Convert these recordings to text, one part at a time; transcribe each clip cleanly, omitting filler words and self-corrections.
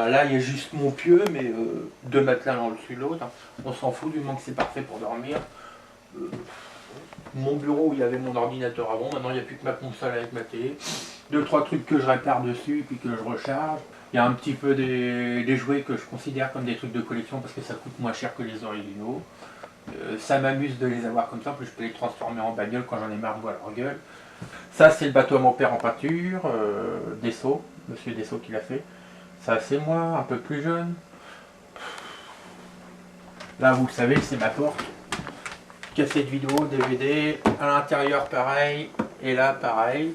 là, il y a juste mon pieu, mais deux matelas l'un au-dessus de l'autre. On s'en fout du moment que c'est parfait pour dormir. Mon bureau où il y avait mon ordinateur avant, maintenant il n'y a plus que ma console avec ma télé. Deux, trois trucs que je répare dessus et puis que je recharge. Il y a un petit peu des jouets que je considère comme des trucs de collection parce que ça coûte moins cher que les originaux. Ça m'amuse de les avoir comme ça, en plus je peux les transformer en bagnole quand j'en ai marre de voir leur gueule. Ça c'est le bateau à mon père en peinture, Dessau, monsieur Dessau qui l'a fait. Ça c'est moi, un peu plus jeune. Là vous le savez, c'est ma porte. Cassette vidéo, DVD, à l'intérieur pareil, et là pareil.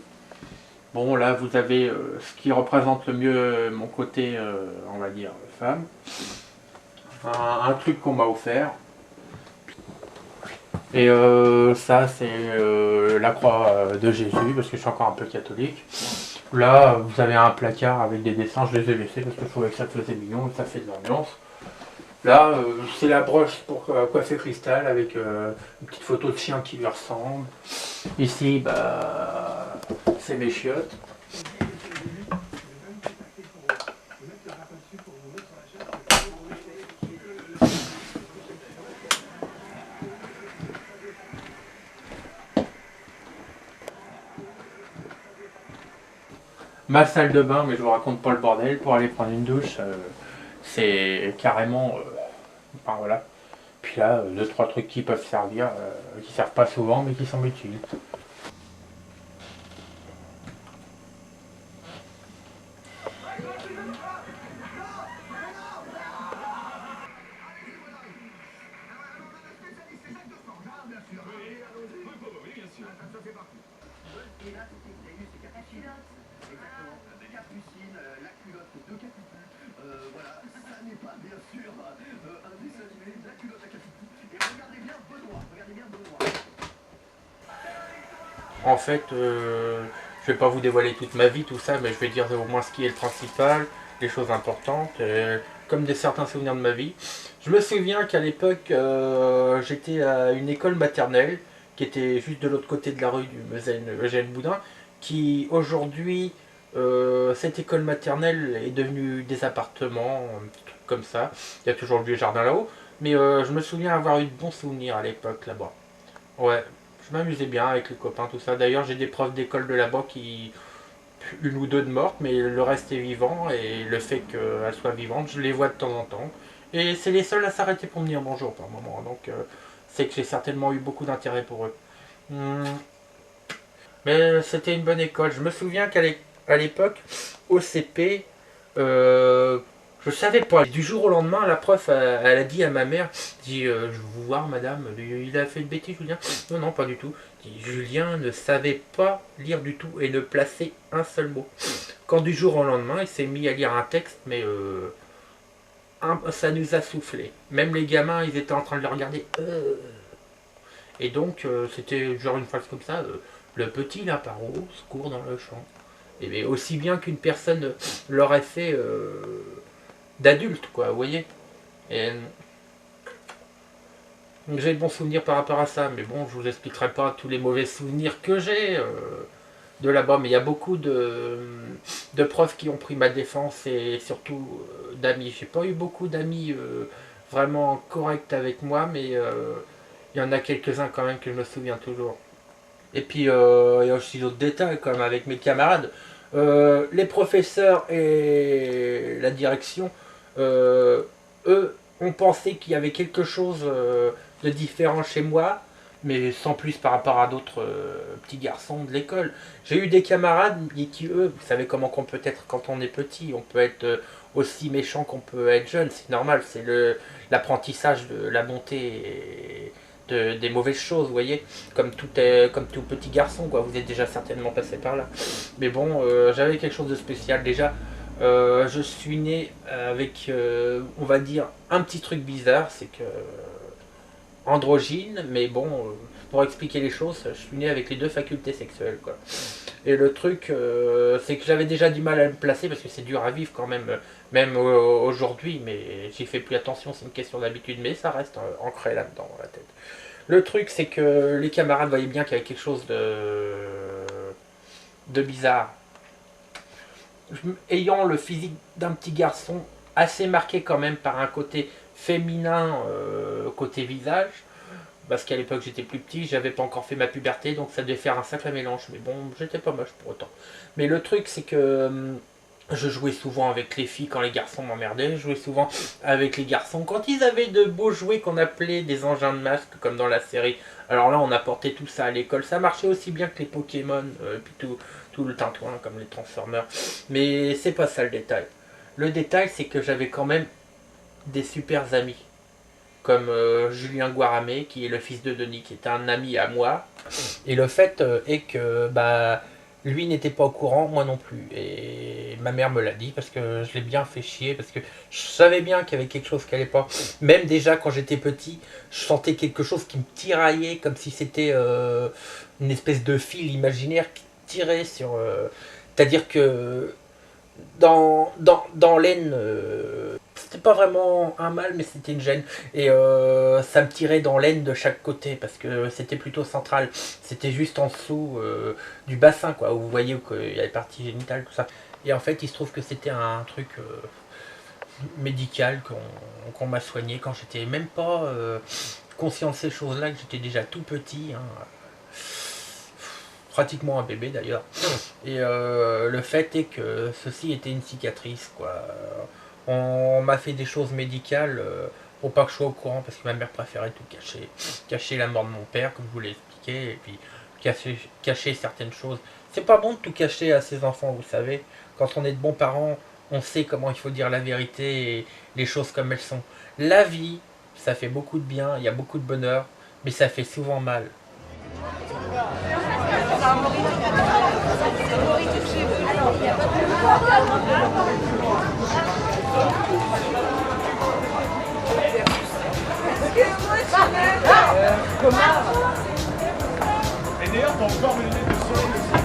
Bon là vous avez ce qui représente le mieux mon côté, on va dire, femme. Un truc qu'on m'a offert. Et ça c'est la croix de Jésus, parce que je suis encore un peu catholique. Là vous avez un placard avec des dessins, je les ai laissés parce que je trouvais que ça faisait mignon et ça fait de l'ambiance. Là c'est la broche pour coiffer Cristal avec une petite photo de chien qui lui ressemble. Ici bah c'est mes chiottes. Ma salle de bain, mais je vous raconte pas le bordel, pour aller prendre une douche, c'est carrément... enfin voilà. Puis là, deux, trois trucs qui peuvent servir, qui servent pas souvent, mais qui sont utiles. Et là, tout ce que vous avez vu, c'est Capucine. Exactement. Capucine, la culotte de Capucine. Voilà, ça n'est pas bien sûr un dessin animé, la culotte à Capucine. Et regardez bien Benoît, regardez bien Benoît. En fait, je vais pas vous dévoiler toute ma vie, tout ça, mais je vais dire au moins ce qui est le principal, les choses importantes, comme certains souvenirs de ma vie. Je me souviens qu'à l'époque, j'étais à une école maternelle qui était juste de l'autre côté de la rue du Eugène Boudin, qui aujourd'hui, cette école maternelle est devenue des appartements, un petit truc comme ça. Il y a toujours le vieux jardin là-haut, mais je me souviens avoir eu de bons souvenirs à l'époque là-bas. Ouais, je m'amusais bien avec les copains, tout ça. D'ailleurs, j'ai des profs d'école de là-bas qui... une ou deux de mortes, mais le reste est vivant, et le fait qu'elles soient vivantes, je les vois de temps en temps. Et c'est les seuls à s'arrêter pour me dire bonjour par moment, donc c'est que j'ai certainement eu beaucoup d'intérêt pour eux. Mais c'était une bonne école. Je me souviens qu'à l'époque, au CP, je savais pas. Du jour au lendemain, la prof, elle a dit à ma mère, dit, je veux vous voir madame, il a fait une bêtise Julien. Non, non, pas du tout. Dit, Julien ne savait pas lire du tout et ne placer un seul mot. Quand du jour au lendemain, il s'est mis à lire un texte, mais ça nous a soufflé. Même les gamins, ils étaient en train de le regarder. Et donc, c'était genre une phrase comme ça, le petit lapin rose court dans le champ. Et bien, aussi bien qu'une personne l'aurait fait d'adulte, quoi, vous voyez. Et j'ai de bons souvenirs par rapport à ça, mais bon, je vous expliquerai pas tous les mauvais souvenirs que j'ai de là-bas, mais il y a beaucoup de profs qui ont pris ma défense et surtout d'amis. J'ai pas eu beaucoup d'amis vraiment corrects avec moi, mais il y en a quelques-uns quand même que je me souviens toujours. Et puis il y a aussi d'autres détails quand même avec mes camarades. Les professeurs et la direction, eux, ont pensé qu'il y avait quelque chose de différent chez moi, mais sans plus par rapport à d'autres petits garçons de l'école. J'ai eu des camarades qui, eux, vous savez comment qu'on peut être quand on est petit, on peut être aussi méchant qu'on peut être jeune, c'est normal, c'est l'apprentissage de la bonté des mauvaises choses, vous voyez, comme tout petit garçon, quoi. Vous êtes déjà certainement passé par là. Mais bon, j'avais quelque chose de spécial déjà. Je suis né avec, on va dire, un petit truc bizarre, c'est que androgyne, mais bon, pour expliquer les choses, je suis né avec les deux facultés sexuelles, quoi. Et le truc, c'est que j'avais déjà du mal à me placer parce que c'est dur à vivre quand même, même aujourd'hui, mais j'y fais plus attention, c'est une question d'habitude, mais ça reste ancré là-dedans, dans la tête. Le truc, c'est que les camarades voyaient bien qu'il y avait quelque chose de bizarre. ayant le physique d'un petit garçon, assez marqué quand même par un côté féminin, côté visage, parce qu'à l'époque j'étais plus petit, j'avais pas encore fait ma puberté, donc ça devait faire un sacré mélange, mais bon, j'étais pas moche pour autant. Mais le truc c'est que je jouais souvent avec les filles quand les garçons m'emmerdaient, je jouais souvent avec les garçons quand ils avaient de beaux jouets qu'on appelait des engins de masque, comme dans la série. Alors là, on apportait tout ça à l'école, ça marchait aussi bien que les Pokémon, puis tout le tintouin, comme les Transformers. Mais c'est pas ça le détail. Le détail, c'est que j'avais quand même des super amis, comme Julien Guaramé, qui est le fils de Denis, qui est un ami à moi. Et le fait est que lui n'était pas au courant, moi non plus. Et ma mère me l'a dit parce que je l'ai bien fait chier, parce que je savais bien qu'il y avait quelque chose qui allait pas. Même déjà quand j'étais petit, je sentais quelque chose qui me tiraillait, comme si c'était une espèce de fil imaginaire qui tirait sur... C'est-à-dire que dans l'aine, c'était pas vraiment un mal, mais c'était une gêne. Et ça me tirait dans l'aine de chaque côté, parce que c'était plutôt central. C'était juste en dessous du bassin, quoi, où vous voyez qu'il y a les parties génitales, tout ça. Et en fait, il se trouve que c'était un truc médical qu'on m'a soigné quand j'étais même pas conscient de ces choses-là, que j'étais déjà tout petit. Hein. Pratiquement un bébé d'ailleurs. Et le fait est que ceci était une cicatrice, quoi. On m'a fait des choses médicales pour pas que je sois au courant, parce que ma mère préférait tout cacher. Cacher la mort de mon père, comme je vous l'ai expliqué, et puis cacher certaines choses. C'est pas bon de tout cacher à ses enfants, vous savez. Quand on est de bons parents, on sait comment il faut dire la vérité et les choses comme elles sont. La vie, ça fait beaucoup de bien, il y a beaucoup de bonheur, mais ça fait souvent mal. Et d'ailleurs, t'as encore mes lunettes de soleil aussi.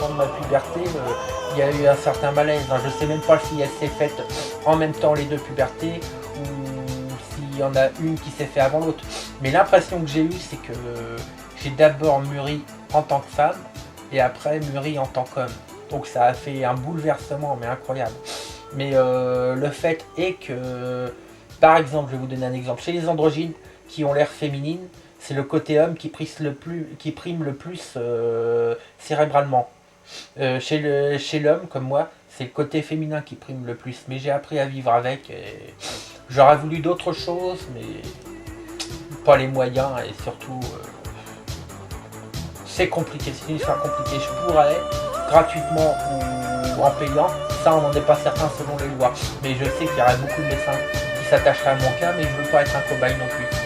De ma puberté, il y a eu un certain malaise. Hein. Je sais même pas si elle s'est faite en même temps les deux pubertés ou s'il y en a une qui s'est fait avant l'autre. Mais l'impression que j'ai eue, c'est que j'ai d'abord mûri en tant que femme et après mûri en tant qu'homme. Donc ça a fait un bouleversement, mais incroyable. Mais le fait est que, par exemple, je vais vous donner un exemple. Chez les androgynes qui ont l'air féminines, c'est le côté homme qui prime le plus cérébralement. Chez l'homme, comme moi, c'est le côté féminin qui prime le plus. Mais j'ai appris à vivre avec. Et j'aurais voulu d'autres choses, mais pas les moyens. Et surtout, c'est compliqué. C'est une histoire compliquée. Je pourrais, gratuitement ou en payant, ça on n'en est pas certain selon les lois. Mais je sais qu'il y aurait beaucoup de médecins qui s'attacheraient à mon cas, mais je veux pas être un cobaye non plus.